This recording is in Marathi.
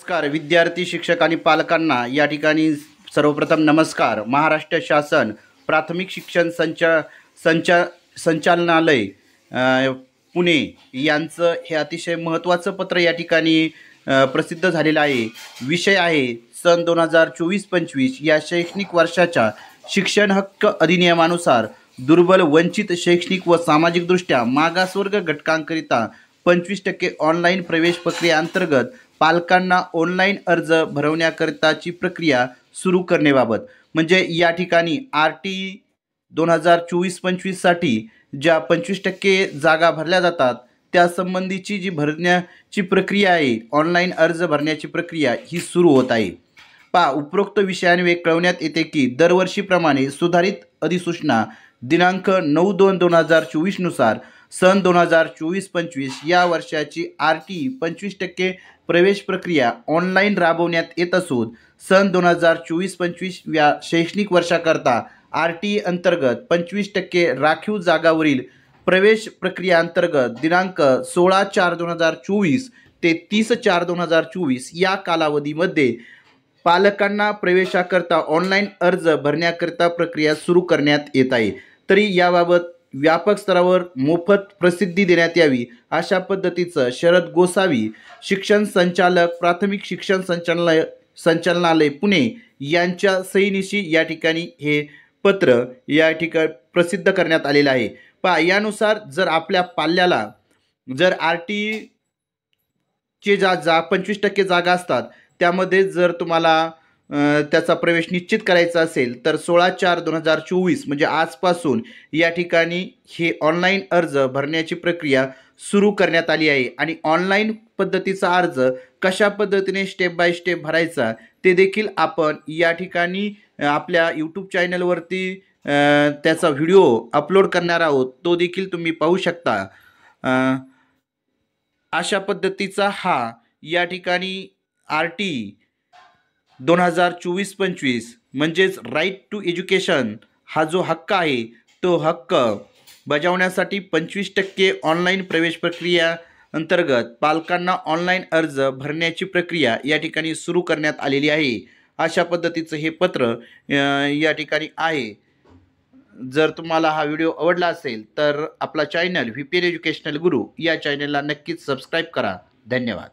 नमस्कार विद्यार्थी शिक्षक आणि पालकांना या ठिकाणी सर्वप्रथम नमस्कार. महाराष्ट्र शासन प्राथमिक शिक्षण संचालनालय पुणे यांचं हे अतिशय महत्त्वाचं पत्र या ठिकाणी प्रसिद्ध झालेलं आहे. विषय आहे सन 2024-25 या शैक्षणिक वर्षाच्या शिक्षण हक्क अधिनियमानुसार दुर्बल, वंचित, शैक्षणिक व सामाजिकदृष्ट्या मागासवर्ग घटकांकरिता 25% ऑनलाईन प्रवेश प्रक्रियेअंतर्गत पालकांना ऑनलाईन अर्ज भरवण्याकरिताची प्रक्रिया सुरू करण्याबाबत. म्हणजे या ठिकाणी RT 2024-25 साठी ज्या 25% जागा भरल्या जातात त्यासंबंधीची जी भरण्याची प्रक्रिया आहे, ऑनलाईन अर्ज भरण्याची प्रक्रिया ही सुरू होत आहे. उपरोक्त विषयान्वये कळवण्यात येते की दरवर्षीप्रमाणे सुधारित अधिसूचना दिनांक 9/2/2024 नुसार सन 2024-25 या वर्षाची RT 25% प्रवेश प्रक्रिया ऑनलाईन राबवण्यात येत असून सन 2024-25 या शैक्षणिक वर्षाकरता RT अंतर्गत 25% राखीव जागावरील प्रवेश प्रक्रियेअंतर्गत दिनांक 16/4/2024 ते 30/4/2024 या कालावधीमध्ये पालकांना प्रवेशाकरता ऑनलाईन अर्ज भरण्याकरिता प्रक्रिया सुरू करण्यात येत आहे. तरी याबाबत व्यापक स्तरावर मोफत प्रसिद्धी देण्यात यावी अशा पद्धतीचं शरद गोसावी, शिक्षण संचालक, प्राथमिक शिक्षण संचालनालय पुणे यांच्या सहीनिशी या ठिकाणी हे पत्र या ठिकाणी प्रसिद्ध करण्यात आलेलं आहे. यानुसार जर आपल्या पाल्याला जर RT चे 25% जागा असतात त्यामध्ये जर तुम्हाला त्याचा प्रवेश निश्चित करायचा असेल तर 16/4/2024 म्हणजे आजपासून या ठिकाणी हे ऑनलाईन अर्ज भरण्याची प्रक्रिया सुरू करण्यात आली आहे. आणि ऑनलाईन पद्धतीचा अर्ज कशा पद्धतीने स्टेप बाय स्टेप भरायचा ते देखील आपण या ठिकाणी आपल्या यूट्यूब चॅनलवरती त्याचा व्हिडिओ अपलोड करणार आहोत, तो देखील तुम्ही पाहू शकता. अशा पद्धतीचा हा या ठिकाणी RT 2024-25 म्हणजेच राईट टू एज्युकेशन हा जो हक्क आहे तो हक्क बजावण्यासाठी 25% ऑनलाईन प्रवेश प्रक्रिया अंतर्गत पालकांना ऑनलाईन अर्ज भरण्याची प्रक्रिया या ठिकाणी सुरू करण्यात आलेली आहे. अशा पद्धतीचं हे पत्र या ठिकाणी आहे. जर तुम्हाला हा व्हिडिओ आवडला असेल तर आपला चॅनल VPN एज्युकेशनल गुरु या चॅनलला नक्कीच सबस्क्राईब करा. धन्यवाद.